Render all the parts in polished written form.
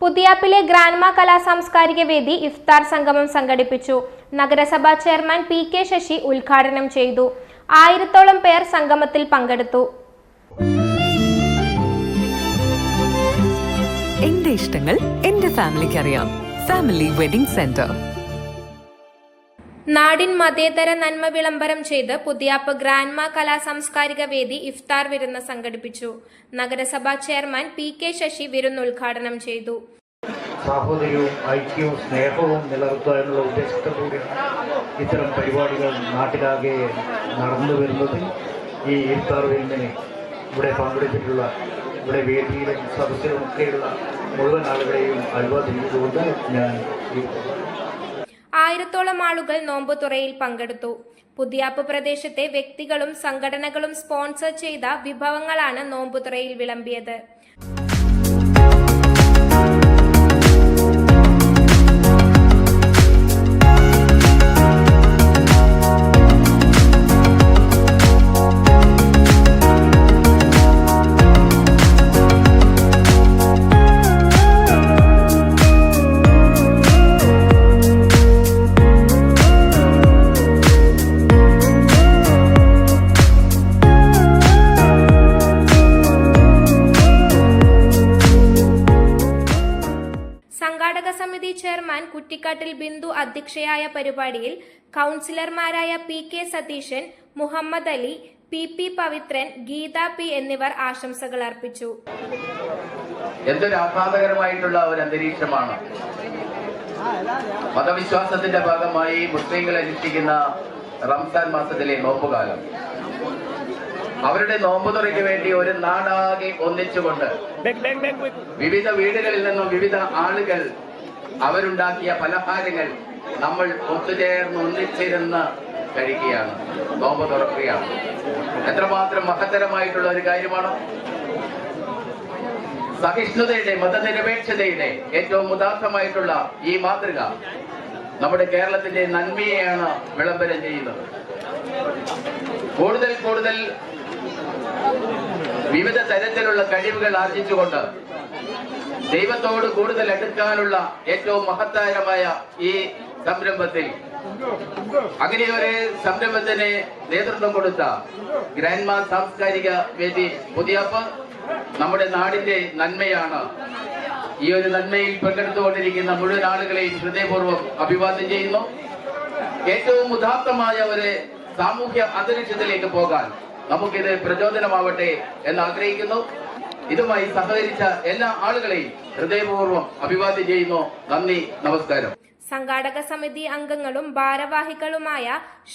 പുതിയാപ്പിലെ grandma കലാ സാംസ്കാരിക വേദി ഇഫ്താർ സംഗമം സംഘടിപ്പിച്ചു. നഗരസഭാ ചെയർമാൻ പി.കെ. ശശി ഉദ്ഘാടനം ചെയ്തു. 1000-ഓളം പേർ സംഗമത്തിൽ പങ്കെടുത്തു. എന്റെ ഇഷ്ടങ്ങൾ എന്റെ ഫാമിലിക്ക് അറിയാം. Family wedding centre. നാടിൻ മതേതര നന്മ വിളംബരം ചെയ്ത് പുതിയാപ്പ് ഗ്രാൻമ കലാ സാംസ്കാരിക വേദി ഇഫ്താർ വിരുന്ന് സംഘടിപ്പിച്ചു. നഗരസഭാ ചെയർമാൻ പി.കെ. ശശി വിരുന്ന് ഉദ്ഘാടനം ചെയ്തു. സാഹോദര്യവും ഐക്യവും സ്നേഹവും നിലനിർത്തുക എന്നുള്ള ഉദ്ദേശത്തോടുകൂടിയാണ് ഇത്തരം പരിപാടികൾ നാട്ടിലാകെ നടന്നു വരുന്നത്. ഈ ഇഫ്താർ വിരുന്നിനെ ഇവിടെ പങ്കെടുത്തിട്ടുള്ള ഇവിടെ വേദിയിലും സദസ്സിലുമൊക്കെയുള്ള മുഴുവൻ ആളുകളെയും അഭിവാദിച്ചുകൊണ്ട് ഞാൻ 1000-ഓളം ആളുകൾ നോമ്പുതുറയിൽ പങ്കെടുത്തു. പുതിയാപ്പ് പ്രദേശത്തെ വ്യക്തികളും സംഘടനകളും സ്പോൺസർ ചെയ്ത വിഭവങ്ങളാണ് നോമ്പുതുറയിൽ വിളമ്പിയത്. സംഘാടക സമിതി ചെയർമാൻ കുറ്റിക്കാട്ടിൽ ബിന്ദു അധ്യക്ഷയായ പരിപാടിയിൽ കൗൺസിലർമാരായ പി.കെ. സതീശൻ, മുഹമ്മദ് അലി, പി. പവിത്രൻ, ഗീത പി എന്നിവർ ആശംസകൾ അർപ്പിച്ചു. എന്തൊരു ആഹ്ലാദകരമായിട്ടുള്ള ഒരു അന്തരീക്ഷമാണ്. മതവിശ്വാസത്തിന്റെ ഭാഗമായി മുസ്ലിങ്ങൾ അനുഷ്ഠിക്കുന്ന റംസാൻ മാസത്തിലെ നോമ്പുകാലം. അവരുടെ നോമ്പുതുറയ്ക്ക് വേണ്ടി ഒരു നാടാകെ ഒന്നിച്ചുകൊണ്ട് വിവിധ വീടുകളിൽ നിന്നും വിവിധ ആളുകൾ അവരുണ്ടാക്കിയ പലഹാരങ്ങൾ നമ്മൾ ഒത്തുചേർന്ന് ഒന്നിച്ചിരുന്ന് കഴിക്കുകയാണ്, നോമ്പ് തുറക്കുകയാണ്. എത്രമാത്രം മഹത്തരമായിട്ടുള്ള ഒരു കാര്യമാണ്. സഹിഷ്ണുതയുടെ, മതനിരപേക്ഷതയുടെ ഏറ്റവും ഉദാത്തമായിട്ടുള്ള ഈ മാതൃക നമ്മുടെ കേരളത്തിന്റെ നന്മയെയാണ് വിളംബരം ചെയ്യുന്നത്. കൂടുതൽ വിവിധ തരത്തിലുള്ള കഴിവുകൾ ആർജിച്ചുകൊണ്ട് ദൈവത്തോട് കൂടുതൽ അടുക്കാനുള്ള ഏറ്റവും മഹത്താരമായ ഈ സംരംഭത്തിൽ, അങ്ങനെയൊരു സംരംഭത്തിന് നേതൃത്വം കൊടുത്ത ഗ്രാൻമ സാംസ്കാരിക വേദി പുതിയാപ്പ് നമ്മുടെ നാടിന്റെ നന്മയാണ്. ഈ ഒരു നന്മയിൽ പങ്കെടുത്തുകൊണ്ടിരിക്കുന്ന മുഴുവൻ ആളുകളെയും ഹൃദയപൂർവ്വം അഭിവാദ്യം ചെയ്യുന്നു. ഏറ്റവും ഉദാത്തമായ ഒരു സാമൂഹ്യ അന്തരീക്ഷത്തിലേക്ക് പോകാൻ നമുക്കിത് പ്രചോദനമാവട്ടെ എന്ന് ആഗ്രഹിക്കുന്നു. ഇതുമായി സഹകരിച്ച എല്ലാ ആളുകളെയും ഹൃദയപൂർവ്വം അഭിവാദ്യം ചെയ്യുന്നു. നന്ദി, നമസ്കാരം. സംഘാടക സമിതി അംഗങ്ങളും ഭാരവാഹികളുമായ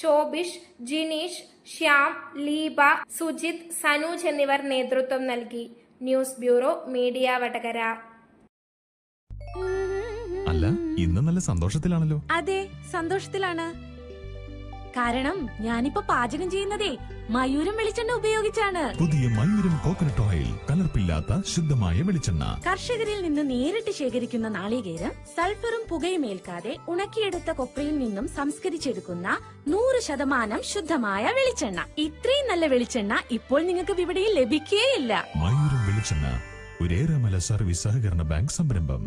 ശോഭിഷ്, ജിനീഷ്, ശ്യാം, ലീബ, സുജിത്, സനൂജ് എന്നിവർ നേതൃത്വം നൽകി. News bureau, media Vadakara. അല്ല, ഇന്ന് നല്ല സന്തോഷത്തിലാണല്ലോ. അതെ, സന്തോഷത്തിലാണ്. കാരണം ഞാനിപ്പോ പാചകം ചെയ്യുന്നതേ മയൂരം വെളിച്ചെണ്ണ ഉപയോഗിച്ചാണ്. പുതിയ മയൂരം കോക്കനട്ട് ഓയിൽ, കലർപ്പില്ലാത്ത ശുദ്ധമായ വെളിച്ചെണ്ണ. കർഷകരിൽ നിന്ന് നേരിട്ട് ശേഖരിക്കുന്ന നാളികേരം സൾഫറും പുകയും ഏൽക്കാതെ ഉണക്കിയെടുത്ത കൊപ്രയിൽ നിന്നും സംസ്കരിച്ചെടുക്കുന്ന 100% ശുദ്ധമായ വെളിച്ചെണ്ണ. ഇത്രയും നല്ല വെളിച്ചെണ്ണ ഇപ്പോൾ നിങ്ങൾക്ക് വിപണിയിൽ ലഭിക്കുകയില്ല. മയൂരം വെളിച്ചെണ്ണ, ഒരു ഏറെമല സർവീസ് സഹകരണ ബാങ്ക് സംരംഭം.